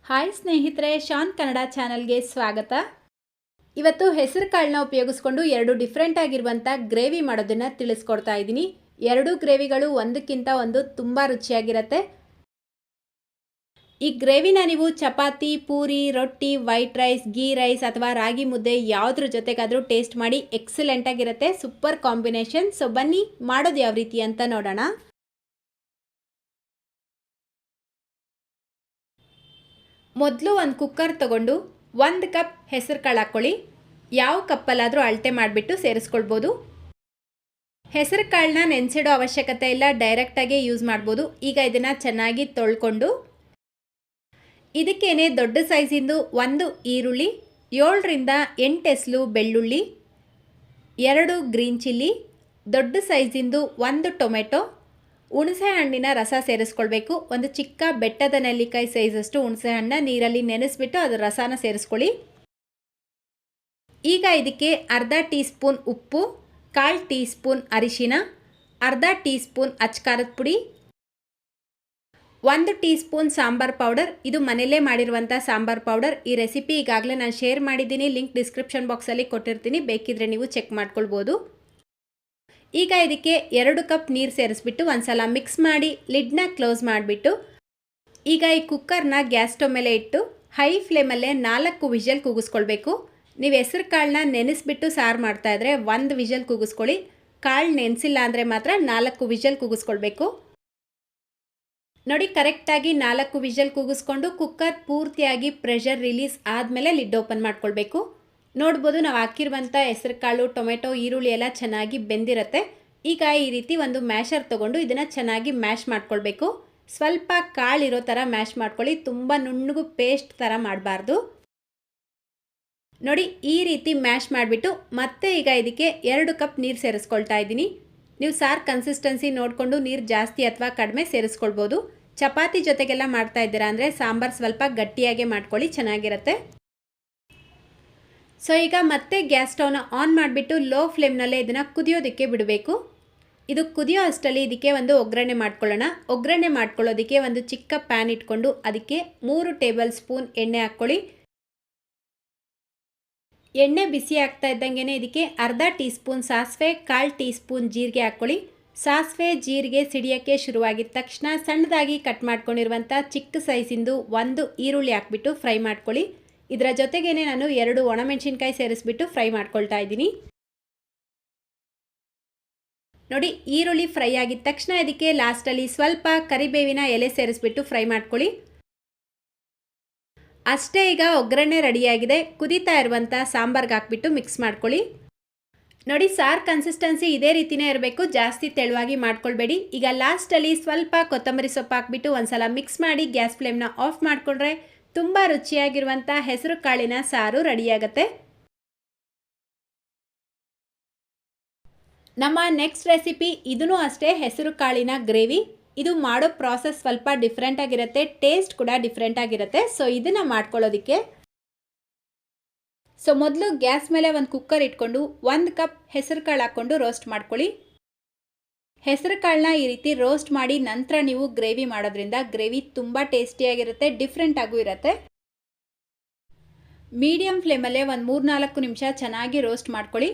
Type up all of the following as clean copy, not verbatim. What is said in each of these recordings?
Hi ಸ್ನೇಹಿತರೆ, ಶಾನ್ ಕನ್ನಡ ಚಾನಲ್ಗೆ ಸ್ವಾಗತ. ಇವತ್ತು ಹೆಸರು ಕಾಳನ್ನ ಉಪಯೋಗಿಸ್ಕೊಂಡು ಎರಡು ಡಿಫ್ರೆಂಟ್ ಆಗಿರುವಂಥ ಗ್ರೇವಿ ಮಾಡೋದನ್ನು ತಿಳಿಸ್ಕೊಡ್ತಾ ಇದ್ದೀನಿ. ಎರಡು ಗ್ರೇವಿಗಳು ಒಂದಕ್ಕಿಂತ ಒಂದು ತುಂಬ ರುಚಿಯಾಗಿರುತ್ತೆ. ಈ ಗ್ರೇವಿನ ನೀವು ಚಪಾತಿ, ಪೂರಿ, ರೊಟ್ಟಿ, ವೈಟ್ ರೈಸ್, ಗೀ ರೈಸ್ ಅಥವಾ ರಾಗಿ ಮುದ್ದೆ ಯಾವುದ್ರ ಜೊತೆಗಾದರೂ ಟೇಸ್ಟ್ ಮಾಡಿ ಎಕ್ಸಲೆಂಟ್ ಆಗಿರುತ್ತೆ. Super combination. ಸೊ ಬನ್ನಿ ಮಾಡೋದು ಯಾವ ರೀತಿ ಅಂತ ನೋಡೋಣ. ಮೊದಲು ಒಂದು ಕುಕ್ಕರ್ ತಗೊಂಡು 1 ಕಪ್ ಹೆಸರು ಕಾಳು ಹಾಕ್ಕೊಳ್ಳಿ. ಯಾವ ಕಪ್ಪಲ್ಲಾದರೂ ಅಳತೆ ಮಾಡಿಬಿಟ್ಟು ಸೇರಿಸ್ಕೊಳ್ಬೋದು. ಹೆಸರು ಕಾಳನ್ನ ನೆನೆಸಿಡೋ ಅವಶ್ಯಕತೆ ಇಲ್ಲ, ಡೈರೆಕ್ಟಾಗಿ ಯೂಸ್ ಮಾಡ್ಬೋದು. ಈಗ ಇದನ್ನು ಚೆನ್ನಾಗಿ ತೊಳ್ಕೊಂಡು ಇದಕ್ಕೇನೆ ದೊಡ್ಡ ಸೈಜಿಂದು 1 ಈರುಳ್ಳಿ, 7ರಿಂದ 8 ಎಸಳು ಬೆಳ್ಳುಳ್ಳಿ, 2 ಗ್ರೀನ್ ಚಿಲ್ಲಿ, ದೊಡ್ಡ ಸೈಜಿಂದು 1 ಟೊಮೆಟೊ, ಹುಣಸೆ ಹಣ್ಣಿನ ರಸ ಸೇರಿಸ್ಕೊಳ್ಬೇಕು. ಒಂದು ಚಿಕ್ಕ ಬೆಟ್ಟದ ನೆಲ್ಲಿಕಾಯಿ ಸೈಜಷ್ಟು ಹುಣಸೆ ಹಣ್ಣನ್ನ ನೀರಲ್ಲಿ ನೆನೆಸ್ಬಿಟ್ಟು ಅದರ ರಸನ ಸೇರಿಸ್ಕೊಳ್ಳಿ. ಈಗ ಇದಕ್ಕೆ ಅರ್ಧ ಟೀ ಸ್ಪೂನ್ ಉಪ್ಪು, 1/4 ಟೀ ಸ್ಪೂನ್ ಅರಿಶಿನ, ಅರ್ಧ ಟೀ ಸ್ಪೂನ್ ಅಚ್ಕಾರದ ಪುಡಿ, 1 ಟೀ ಸ್ಪೂನ್ ಸಾಂಬಾರ್ ಪೌಡರ್. ಇದು ಮನೆಯಲ್ಲೇ ಮಾಡಿರುವಂಥ ಸಾಂಬಾರ್ ಪೌಡರ್. ಈ ರೆಸಿಪಿ ಈಗಾಗಲೇ ನಾನು ಶೇರ್ ಮಾಡಿದ್ದೀನಿ, ಲಿಂಕ್ ಡಿಸ್ಕ್ರಿಪ್ಷನ್ ಬಾಕ್ಸಲ್ಲಿ ಕೊಟ್ಟಿರ್ತೀನಿ, ಬೇಕಿದ್ರೆ ನೀವು ಚೆಕ್ ಮಾಡ್ಕೊಳ್ಬೋದು. ಈಗ ಇದಕ್ಕೆ 2 ಕಪ್ ನೀರು ಸೇರಿಸ್ಬಿಟ್ಟು ಒಂದ್ಸಲ ಮಿಕ್ಸ್ ಮಾಡಿ ಲಿಡ್ನ ಕ್ಲೋಸ್ ಮಾಡಿಬಿಟ್ಟು ಈಗ ಈ ಕುಕ್ಕರ್ನ ಗ್ಯಾಸ್ ಸ್ಟವ್ ಮೇಲೆ ಇಟ್ಟು ಹೈ ಫ್ಲೇಮಲ್ಲೇ 4 ವಿಷಲ್ ಕೂಗಿಸ್ಕೊಳ್ಬೇಕು. ನೀವು ಹೆಸರು ಕಾಳನ್ನ ನೆನೆಸ್ಬಿಟ್ಟು ಸಾರು ಮಾಡ್ತಾಯಿದ್ರೆ 1 ವಿಷಲ್ ಕೂಗಿಸ್ಕೊಳ್ಳಿ. ಕಾಳು ನೆನೆಸಿಲ್ಲ ಅಂದರೆ ಮಾತ್ರ 4 ವಿಷಲ್ ಕೂಗಿಸ್ಕೊಳ್ಬೇಕು. ನೋಡಿ, ಕರೆಕ್ಟಾಗಿ 4 ವಿಷಲ್ ಕೂಗಿಸ್ಕೊಂಡು ಕುಕ್ಕರ್ ಪೂರ್ತಿಯಾಗಿ ಪ್ರೆಷರ್ ರಿಲೀಸ್ ಆದಮೇಲೆ ಲಿಡ್ ಓಪನ್ ಮಾಡ್ಕೊಳ್ಬೇಕು. ನೋಡ್ಬೋದು, ನಾವು ಹಾಕಿರುವಂಥ ಹೆಸರು ಕಾಳು, ಟೊಮೆಟೊ, ಈರುಳ್ಳಿ ಎಲ್ಲ ಚೆನ್ನಾಗಿ ಬೆಂದಿರುತ್ತೆ. ಈಗ ಈ ರೀತಿ ಒಂದು ಮ್ಯಾಶರ್ ತೊಗೊಂಡು ಇದನ್ನು ಚೆನ್ನಾಗಿ ಮ್ಯಾಶ್ ಮಾಡ್ಕೊಳ್ಬೇಕು. ಸ್ವಲ್ಪ ಕಾಳಿರೋ ಥರ ಮ್ಯಾಶ್ ಮಾಡ್ಕೊಳ್ಳಿ, ತುಂಬ ನುಣ್ಣಗೂ ಪೇಸ್ಟ್ ಥರ ಮಾಡಬಾರ್ದು. ನೋಡಿ, ಈ ರೀತಿ ಮ್ಯಾಶ್ ಮಾಡಿಬಿಟ್ಟು ಮತ್ತೆ ಈಗ ಇದಕ್ಕೆ 2 ಕಪ್ ನೀರು ಸೇರಿಸ್ಕೊಳ್ತಾ ಇದ್ದೀನಿ. ನೀವು ಸಾರು ಕನ್ಸಿಸ್ಟೆನ್ಸಿ ನೋಡಿಕೊಂಡು ನೀರು ಜಾಸ್ತಿ ಅಥವಾ ಕಡಿಮೆ ಸೇರಿಸ್ಕೊಳ್ಬೋದು. ಚಪಾತಿ ಜೊತೆಗೆಲ್ಲ ಮಾಡ್ತಾ ಇದ್ದೀರಾ ಅಂದರೆ ಸಾಂಬಾರು ಸ್ವಲ್ಪ ಗಟ್ಟಿಯಾಗೆ ಮಾಡ್ಕೊಳ್ಳಿ, ಚೆನ್ನಾಗಿರುತ್ತೆ. ಸೊ ಈಗ ಮತ್ತೆ ಗ್ಯಾಸ್ ಸ್ಟವ್ನ ಆನ್ ಮಾಡಿಬಿಟ್ಟು ಲೋ ಫ್ಲೇಮ್ನಲ್ಲೇ ಇದನ್ನು ಕುದಿಯೋದಕ್ಕೆ ಬಿಡಬೇಕು. ಇದು ಕುದಿಯೋ ಅಷ್ಟರಲ್ಲಿ ಇದಕ್ಕೆ ಒಂದು ಒಗ್ಗರಣೆ ಮಾಡ್ಕೊಳ್ಳೋಣ. ಒಗ್ಗರಣೆ ಮಾಡ್ಕೊಳ್ಳೋದಕ್ಕೆ ಒಂದು ಚಿಕ್ಕ ಪ್ಯಾನ್ ಇಟ್ಕೊಂಡು ಅದಕ್ಕೆ 3 ಟೇಬಲ್ ಸ್ಪೂನ್ ಎಣ್ಣೆ ಹಾಕ್ಕೊಳ್ಳಿ. ಎಣ್ಣೆ ಬಿಸಿ ಆಗ್ತಾ ಇದ್ದಂಗೆ ಇದಕ್ಕೆ ಅರ್ಧ ಟೀ ಸ್ಪೂನ್ ಸಾಸಿವೆ, 1/4 ಟೀ ಸ್ಪೂನ್ ಜೀರಿಗೆ ಹಾಕ್ಕೊಳ್ಳಿ. ಸಾಸಿವೆ ಜೀರಿಗೆ ಸಿಡಿಯೋಕ್ಕೆ ಶುರುವಾಗಿದ್ದ ತಕ್ಷಣ ಸಣ್ಣದಾಗಿ ಕಟ್ ಮಾಡ್ಕೊಂಡಿರುವಂಥ ಚಿಕ್ಕ ಸೈಜಿಂದು 1 ಈರುಳ್ಳಿ ಹಾಕ್ಬಿಟ್ಟು ಫ್ರೈ ಮಾಡ್ಕೊಳ್ಳಿ. ಇದರ ಜೊತೆಗೇನೆ ನಾನು 2 ಒಣಮೆಣಸಿನ್ಕಾಯಿ ಸೇರಿಸ್ಬಿಟ್ಟು ಫ್ರೈ ಮಾಡ್ಕೊಳ್ತಾ ಇದ್ದೀನಿ. ನೋಡಿ, ಈರುಳ್ಳಿ ಫ್ರೈ ಆಗಿದ ತಕ್ಷಣ ಇದಕ್ಕೆ ಲಾಸ್ಟಲ್ಲಿ ಸ್ವಲ್ಪ ಕರಿಬೇವಿನ ಎಲೆ ಸೇರಿಸ್ಬಿಟ್ಟು ಫ್ರೈ ಮಾಡ್ಕೊಳ್ಳಿ. ಅಷ್ಟೇ, ಈಗ ಒಗ್ಗರಣೆ ರೆಡಿಯಾಗಿದೆ. ಕುದೀತಾ ಇರುವಂಥ ಸಾಂಬಾರ್ಗೆ ಹಾಕ್ಬಿಟ್ಟು ಮಿಕ್ಸ್ ಮಾಡ್ಕೊಳ್ಳಿ. ನೋಡಿ, ಸಾರು ಕನ್ಸಿಸ್ಟೆನ್ಸಿ ಇದೇ ರೀತಿಯೇ ಇರಬೇಕು, ಜಾಸ್ತಿ ತೆಳುವಾಗಿ ಮಾಡ್ಕೊಳ್ಬೇಡಿ. ಈಗ ಲಾಸ್ಟಲ್ಲಿ ಸ್ವಲ್ಪ ಕೊತ್ತಂಬರಿ ಸೊಪ್ಪು ಹಾಕ್ಬಿಟ್ಟು ಒಂದ್ಸಲ ಮಿಕ್ಸ್ ಮಾಡಿ ಗ್ಯಾಸ್ ಫ್ಲೇಮ್ನ ಆಫ್ ಮಾಡಿಕೊಂಡ್ರೆ ತುಂಬ ರುಚಿಯಾಗಿರುವಂಥ ಹೆಸರು ಕಾಳಿನ ಸಾರು ರೆಡಿಯಾಗುತ್ತೆ. ನಮ್ಮ ನೆಕ್ಸ್ಟ್ ರೆಸಿಪಿ ಇದೂ ಅಷ್ಟೇ, ಹೆಸರು ಕಾಳಿನ ಗ್ರೇವಿ. ಇದು ಮಾಡೋ ಪ್ರಾಸೆಸ್ ಸ್ವಲ್ಪ ಡಿಫ್ರೆಂಟ್ ಆಗಿರುತ್ತೆ, ಟೇಸ್ಟ್ ಕೂಡ ಡಿಫ್ರೆಂಟ್ ಆಗಿರುತ್ತೆ. ಸೊ ಇದನ್ನು ಮಾಡ್ಕೊಳ್ಳೋದಕ್ಕೆ ಮೊದಲು ಗ್ಯಾಸ್ ಮೇಲೆ ಒಂದು ಕುಕ್ಕರ್ ಇಟ್ಕೊಂಡು 1 ಕಪ್ ಹೆಸರು ಕಾಳು ಹಾಕ್ಕೊಂಡು ರೋಸ್ಟ್ ಮಾಡ್ಕೊಳ್ಳಿ. ಹೆಸರು ಕಾಳನ್ನ ಈ ರೀತಿ ರೋಸ್ಟ್ ಮಾಡಿ ನಂತರ ನೀವು ಗ್ರೇವಿ ಮಾಡೋದ್ರಿಂದ ಗ್ರೇವಿ ತುಂಬ ಟೇಸ್ಟಿಯಾಗಿರುತ್ತೆ, ಡಿಫ್ರೆಂಟ್ ಆಗೂ ಇರುತ್ತೆ. ಮೀಡಿಯಂ ಫ್ಲೇಮಲ್ಲೇ ಒಂದು 3-4 ನಿಮಿಷ ಚೆನ್ನಾಗಿ ರೋಸ್ಟ್ ಮಾಡ್ಕೊಳ್ಳಿ.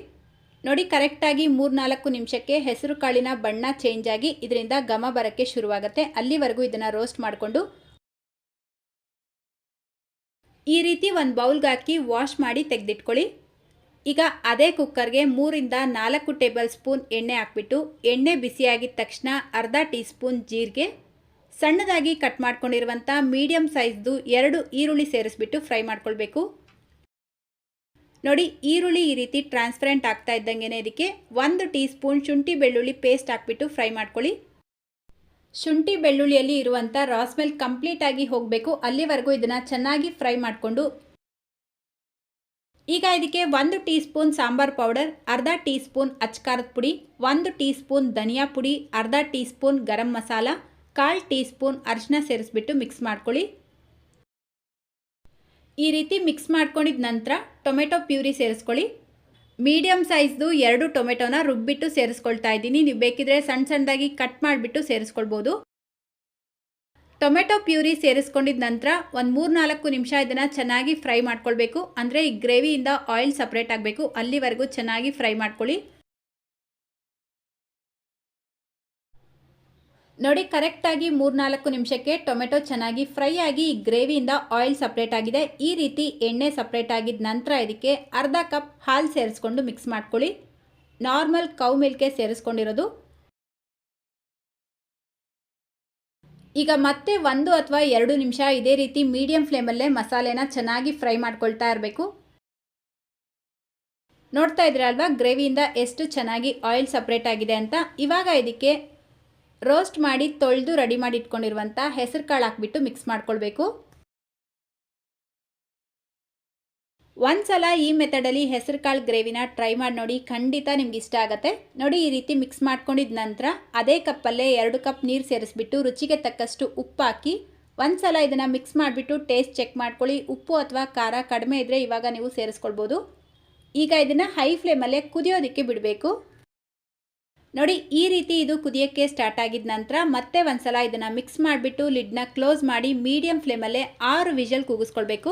ನೋಡಿ, ಕರೆಕ್ಟಾಗಿ 3-4 ನಿಮಿಷಕ್ಕೆ ಹೆಸರು ಕಾಳಿನ ಬಣ್ಣ ಚೇಂಜ್ ಆಗಿ ಇದರಿಂದ ಘಮ ಬರೋಕ್ಕೆ ಶುರುವಾಗುತ್ತೆ. ಅಲ್ಲಿವರೆಗೂ ಇದನ್ನು ರೋಸ್ಟ್ ಮಾಡಿಕೊಂಡು ಈ ರೀತಿ ಒಂದು ಬೌಲ್ಗೆ ಹಾಕಿ ವಾಶ್ ಮಾಡಿ ತೆಗೆದಿಟ್ಕೊಳ್ಳಿ. ಈಗ ಅದೇ ಕುಕ್ಕರ್ಗೆ 3-4 ಟೇಬಲ್ ಸ್ಪೂನ್ ಎಣ್ಣೆ ಹಾಕ್ಬಿಟ್ಟು ಎಣ್ಣೆ ಬಿಸಿಯಾಗಿದ್ದ ತಕ್ಷಣ ಅರ್ಧ ಟೀ ಸ್ಪೂನ್ ಜೀರಿಗೆ, ಸಣ್ಣದಾಗಿ ಕಟ್ ಮಾಡ್ಕೊಂಡಿರುವಂಥ ಮೀಡಿಯಂ ಸೈಜ್ದು 2 ಈರುಳ್ಳಿ ಸೇರಿಸ್ಬಿಟ್ಟು ಫ್ರೈ ಮಾಡ್ಕೊಳ್ಬೇಕು. ನೋಡಿ, ಈರುಳ್ಳಿ ಈ ರೀತಿ ಟ್ರಾನ್ಸ್ಪರೆಂಟ್ ಆಗ್ತಾ ಇದ್ದಂಗೆ ಇದಕ್ಕೆ 1 ಟೀ ಸ್ಪೂನ್ ಶುಂಠಿ ಬೆಳ್ಳುಳ್ಳಿ ಪೇಸ್ಟ್ ಹಾಕ್ಬಿಟ್ಟು ಫ್ರೈ ಮಾಡ್ಕೊಳ್ಳಿ. ಶುಂಠಿ ಬೆಳ್ಳುಳ್ಳಿಯಲ್ಲಿ ಇರುವಂಥ ರಾ ಸ್ಮೆಲ್ ಕಂಪ್ಲೀಟ್ ಆಗಿ ಹೋಗಬೇಕು, ಅಲ್ಲಿವರೆಗೂ ಇದನ್ನು ಚೆನ್ನಾಗಿ ಫ್ರೈ ಮಾಡಿಕೊಂಡು ಈಗ ಇದಕ್ಕೆ 1 ಟೀ ಸ್ಪೂನ್ ಸಾಂಬಾರ್ ಪೌಡರ್, ಅರ್ಧ ಟೀ ಸ್ಪೂನ್ ಅಚ್ಕಾರದ ಪುಡಿ, 1 ಟೀ ಸ್ಪೂನ್ ಧನಿಯಾ ಪುಡಿ, ಅರ್ಧ tea spoon garam masala, 1/4 tea spoon ಅರಿಶಿನ ಸೇರಿಸ್ಬಿಟ್ಟು ಮಿಕ್ಸ್ ಮಾಡ್ಕೊಳ್ಳಿ. ಈ ರೀತಿ ಮಿಕ್ಸ್ ಮಾಡ್ಕೊಂಡಿದ ನಂತರ ಟೊಮೆಟೊ ಪ್ಯೂರಿ ಸೇರಿಸ್ಕೊಳ್ಳಿ. ಮೀಡಿಯಂ ಸೈಜ್ದು 2 ಟೊಮೆಟೊನ ರುಬ್ಬಿಟ್ಟು ಸೇರಿಸ್ಕೊಳ್ತಾ ಇದ್ದೀನಿ. ನೀವು ಬೇಕಿದ್ರೆ ಸಣ್ಣದಾಗಿ ಕಟ್ ಮಾಡಿಬಿಟ್ಟು ಸೇರಿಸ್ಕೊಳ್ಬೋದು. ಟೊಮೆಟೊ ಪ್ಯೂರಿ ಸೇರಿಸ್ಕೊಂಡಿದ ನಂತರ ಒಂದು 3-4 ನಿಮಿಷ ಇದನ್ನು ಚೆನ್ನಾಗಿ ಫ್ರೈ ಮಾಡ್ಕೊಳ್ಬೇಕು. ಅಂದರೆ ಈ ಗ್ರೇವಿಯಿಂದ ಆಯಿಲ್ ಸಪ್ರೇಟ್ ಆಗಬೇಕು, ಅಲ್ಲಿವರೆಗೂ ಚೆನ್ನಾಗಿ ಫ್ರೈ ಮಾಡ್ಕೊಳ್ಳಿ. ನೋಡಿ, ಕರೆಕ್ಟಾಗಿ 3-4 ನಿಮಿಷಕ್ಕೆ ಟೊಮೆಟೊ ಚೆನ್ನಾಗಿ ಫ್ರೈ ಆಗಿ ಈ ಗ್ರೇವಿಯಿಂದ ಆಯಿಲ್ ಸಪ್ರೇಟ್ ಆಗಿದೆ. ಈ ರೀತಿ ಎಣ್ಣೆ ಸಪ್ರೇಟ್ ಆಗಿದ ನಂತರ ಇದಕ್ಕೆ ಅರ್ಧ ಕಪ್ ಹಾಲು ಸೇರಿಸ್ಕೊಂಡು ಮಿಕ್ಸ್ ಮಾಡ್ಕೊಳ್ಳಿ. ನಾರ್ಮಲ್ ಕೌ ಮಿಲ್ಕೆ ಸೇರಿಸ್ಕೊಂಡಿರೋದು. ಈಗ ಮತ್ತೆ 1 ಅಥವಾ 2 ನಿಮಿಷ ಇದೇ ರೀತಿ ಮೀಡಿಯಂ ಫ್ಲೇಮಲ್ಲೇ ಮಸಾಲೆನ ಚೆನ್ನಾಗಿ ಫ್ರೈ ಮಾಡ್ಕೊಳ್ತಾ ಇರಬೇಕು. ನೋಡ್ತಾ ಇದ್ದೀರಲ್ವಾ ಗ್ರೇವಿಯಿಂದ ಎಷ್ಟು ಚೆನ್ನಾಗಿ ಆಯಿಲ್ ಸಪ್ರೇಟ್ ಆಗಿದೆ ಅಂತ. ಇವಾಗ ಇದಕ್ಕೆ ರೋಸ್ಟ್ ಮಾಡಿ ತೊಳೆದು ರೆಡಿ ಮಾಡಿ ಇಟ್ಕೊಂಡಿರುವಂಥ ಹೆಸರು ಕಾಳು ಹಾಕ್ಬಿಟ್ಟು ಮಿಕ್ಸ್ ಮಾಡ್ಕೊಳ್ಬೇಕು. ಒಂದ್ಸಲ ಈ ಮೆಥಡಲ್ಲಿ ಹೆಸರು ಕಾಳು ಗ್ರೇವಿನ ಟ್ರೈ ಮಾಡಿ ನೋಡಿ, ಖಂಡಿತ ನಿಮ್ಗೆ ಇಷ್ಟ ಆಗುತ್ತೆ. ನೋಡಿ, ಈ ರೀತಿ ಮಿಕ್ಸ್ ಮಾಡ್ಕೊಂಡಿದ ನಂತರ ಅದೇ ಕಪ್ಪಲ್ಲೇ 2 ಕಪ್ ನೀರು ಸೇರಿಸ್ಬಿಟ್ಟು ರುಚಿಗೆ ತಕ್ಕಷ್ಟು ಉಪ್ಪು ಹಾಕಿ ಒಂದ್ಸಲ ಇದನ್ನು ಮಿಕ್ಸ್ ಮಾಡಿಬಿಟ್ಟು ಟೇಸ್ಟ್ ಚೆಕ್ ಮಾಡ್ಕೊಳ್ಳಿ. ಉಪ್ಪು ಅಥವಾ ಖಾರ ಕಡಿಮೆ ಇದ್ದರೆ ಇವಾಗ ನೀವು ಸೇರಿಸ್ಕೊಳ್ಬೋದು. ಈಗ ಇದನ್ನು ಹೈ ಫ್ಲೇಮಲ್ಲೇ ಕುದಿಯೋದಕ್ಕೆ ಬಿಡಬೇಕು. ನೋಡಿ, ಈ ರೀತಿ ಇದು ಕುದಿಯೋಕ್ಕೆ ಸ್ಟಾರ್ಟ್ ಆಗಿದ ನಂತರ ಮತ್ತೆ ಒಂದ್ಸಲ ಇದನ್ನು ಮಿಕ್ಸ್ ಮಾಡಿಬಿಟ್ಟು ಲಿಡ್ನ ಕ್ಲೋಸ್ ಮಾಡಿ ಮೀಡಿಯಂ ಫ್ಲೇಮಲ್ಲೇ 6 ವಿಷಲ್ ಕೂಗಿಸ್ಕೊಳ್ಬೇಕು.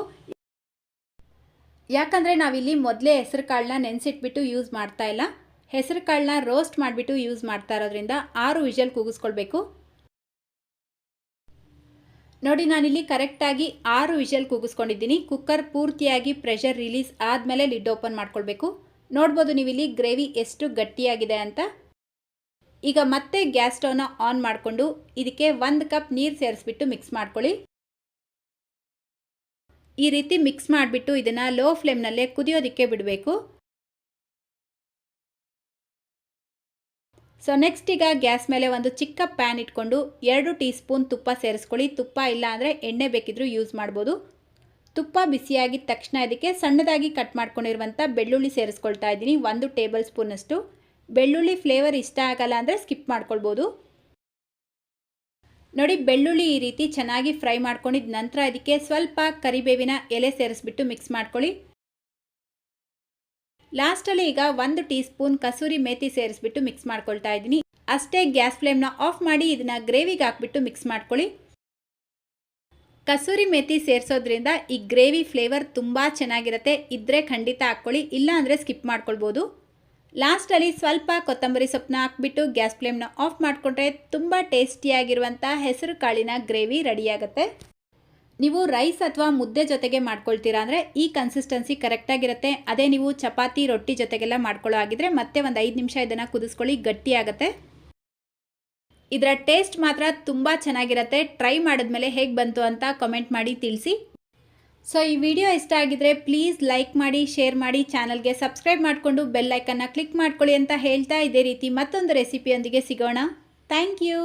ಯಾಕಂದರೆ ನಾವಿಲ್ಲಿ ಮೊದಲೇ ಹೆಸರು ಕಾಳನ್ನ ನೆನೆಸಿಟ್ಬಿಟ್ಟು ಯೂಸ್ ಮಾಡ್ತಾ ಇಲ್ಲ, ಹೆಸರು ಕಾಳನ್ನ ರೋಸ್ಟ್ ಮಾಡಿಬಿಟ್ಟು ಯೂಸ್ ಮಾಡ್ತಾ ಇರೋದ್ರಿಂದ 6 ವಿಷಲ್ ಕೂಗಿಸ್ಕೊಳ್ಬೇಕು. ನೋಡಿ, ನಾನಿಲ್ಲಿ ಕರೆಕ್ಟಾಗಿ 6 ವಿಷಲ್ ಕೂಗಿಸ್ಕೊಂಡಿದ್ದೀನಿ. ಕುಕ್ಕರ್ ಪೂರ್ತಿಯಾಗಿ ಪ್ರೆಷರ್ ರಿಲೀಸ್ ಆದಮೇಲೆ ಲಿಡ್ ಓಪನ್ ಮಾಡ್ಕೊಳ್ಬೇಕು. ನೋಡ್ಬೋದು ನೀವಿಲ್ಲಿ ಗ್ರೇವಿ ಎಷ್ಟು ಗಟ್ಟಿಯಾಗಿದೆ ಅಂತ. ಈಗ ಮತ್ತೆ ಗ್ಯಾಸ್ ಸ್ಟವ್ನ ಆನ್ ಮಾಡಿಕೊಂಡು ಇದಕ್ಕೆ 1 ಕಪ್ ನೀರು ಸೇರಿಸ್ಬಿಟ್ಟು ಮಿಕ್ಸ್ ಮಾಡ್ಕೊಳ್ಳಿ. ಈ ರೀತಿ ಮಿಕ್ಸ್ ಮಾಡಿಬಿಟ್ಟು ಇದನ್ನು ಲೋ ಫ್ಲೇಮ್ನಲ್ಲೇ ಕುದಿಯೋದಕ್ಕೆ ಬಿಡಬೇಕು. ಸೊ ನೆಕ್ಸ್ಟ್ ಈಗ ಗ್ಯಾಸ್ ಮೇಲೆ ಒಂದು ಚಿಕ್ಕ ಪ್ಯಾನ್ ಇಟ್ಕೊಂಡು 2 ಟೀ ಸ್ಪೂನ್ ತುಪ್ಪ ಸೇರಿಸ್ಕೊಳ್ಳಿ. ತುಪ್ಪ ಇಲ್ಲ ಅಂದರೆ ಎಣ್ಣೆ ಬೇಕಿದ್ರೂ ಯೂಸ್ ಮಾಡ್ಬೋದು. ತುಪ್ಪ ಬಿಸಿಯಾಗಿದ ತಕ್ಷಣ ಇದಕ್ಕೆ ಸಣ್ಣದಾಗಿ ಕಟ್ ಮಾಡ್ಕೊಂಡಿರುವಂಥ ಬೆಳ್ಳುಳ್ಳಿ ಸೇರಿಸ್ಕೊಳ್ತಾ ಇದ್ದೀನಿ, 1 ಟೇಬಲ್ ಸ್ಪೂನಷ್ಟು. ಬೆಳ್ಳುಳ್ಳಿ ಫ್ಲೇವರ್ ಇಷ್ಟ ಆಗಲ್ಲ ಅಂದರೆ ಸ್ಕಿಪ್ ಮಾಡ್ಕೊಳ್ಬೋದು. ನೋಡಿ, ಬೆಳ್ಳುಳ್ಳಿ ಈ ರೀತಿ ಚೆನ್ನಾಗಿ ಫ್ರೈ ಮಾಡ್ಕೊಂಡಿದ ನಂತರ ಇದಕ್ಕೆ ಸ್ವಲ್ಪ ಕರಿಬೇವಿನ ಎಲೆ ಸೇರಿಸ್ಬಿಟ್ಟು ಮಿಕ್ಸ್ ಮಾಡ್ಕೊಳ್ಳಿ. ಲಾಸ್ಟಲ್ಲಿ ಈಗ 1 ಟೀ ಸ್ಪೂನ್ ಕಸೂರಿ ಮೇಥಿ ಸೇರಿಸ್ಬಿಟ್ಟು ಮಿಕ್ಸ್ ಮಾಡ್ಕೊಳ್ತಾ ಇದ್ದೀನಿ. ಅಷ್ಟೇ, ಗ್ಯಾಸ್ ಫ್ಲೇಮ್ನ ಆಫ್ ಮಾಡಿ ಇದನ್ನು ಗ್ರೇವಿಗೆ ಹಾಕ್ಬಿಟ್ಟು ಮಿಕ್ಸ್ ಮಾಡ್ಕೊಳ್ಳಿ. ಕಸೂರಿ ಮೇಥಿ ಸೇರಿಸೋದ್ರಿಂದ ಈ ಗ್ರೇವಿ ಫ್ಲೇವರ್ ತುಂಬ ಚೆನ್ನಾಗಿರುತ್ತೆ. ಇದ್ದರೆ ಖಂಡಿತ ಹಾಕ್ಕೊಳ್ಳಿ, ಇಲ್ಲ ಅಂದರೆ ಸ್ಕಿಪ್ ಮಾಡ್ಕೊಳ್ಬೋದು. ಲಾಸ್ಟಲ್ಲಿ ಸ್ವಲ್ಪ ಕೊತ್ತಂಬರಿ ಸೊಪ್ಪನ್ನ ಹಾಕ್ಬಿಟ್ಟು ಗ್ಯಾಸ್ ಫ್ಲೇಮ್ನ ಆಫ್ ಮಾಡಿಕೊಂಡ್ರೆ ತುಂಬ ಟೇಸ್ಟಿಯಾಗಿರುವಂಥ ಹೆಸರು ಕಾಳಿನ ಗ್ರೇವಿ ರೆಡಿಯಾಗುತ್ತೆ. ನೀವು ರೈಸ್ ಅಥವಾ ಮುದ್ದೆ ಜೊತೆಗೆ ಮಾಡ್ಕೊಳ್ತೀರಾ ಅಂದರೆ ಈ ಕನ್ಸಿಸ್ಟೆನ್ಸಿ ಕರೆಕ್ಟಾಗಿರುತ್ತೆ. ಅದೇ ನೀವು ಚಪಾತಿ ರೊಟ್ಟಿ ಜೊತೆಗೆಲ್ಲ ಮಾಡ್ಕೊಳ್ಳೋ ಆಗಿದ್ರೆ ಮತ್ತೆ ಒಂದು 5 ನಿಮಿಷ ಇದನ್ನು ಕುದಿಸ್ಕೊಳ್ಳಿ, ಗಟ್ಟಿಯಾಗುತ್ತೆ. ಇದರ ಟೇಸ್ಟ್ ಮಾತ್ರ ತುಂಬ ಚೆನ್ನಾಗಿರುತ್ತೆ. ಟ್ರೈ ಮಾಡಿದ್ಮೇಲೆ ಹೇಗೆ ಬಂತು ಅಂತ ಕಮೆಂಟ್ ಮಾಡಿ ತಿಳಿಸಿ. ಸೊ ಈ ವಿಡಿಯೋ ಇಷ್ಟ ಆಗಿದ್ರೆ ಪ್ಲೀಸ್ ಲೈಕ್ ಮಾಡಿ, ಶೇರ್ ಮಾಡಿ, ಚಾನಲ್ಗೆ ಸಬ್ಸ್ಕ್ರೈಬ್ ಮಾಡಿಕೊಂಡು ಬೆಲ್ ಐಕನ್ನ ಕ್ಲಿಕ್ ಮಾಡ್ಕೊಳ್ಳಿ ಅಂತ ಹೇಳ್ತಾ ಇದೇ ರೀತಿ ಮತ್ತೊಂದು ರೆಸಿಪಿಯೊಂದಿಗೆ ಸಿಗೋಣ. Thank you.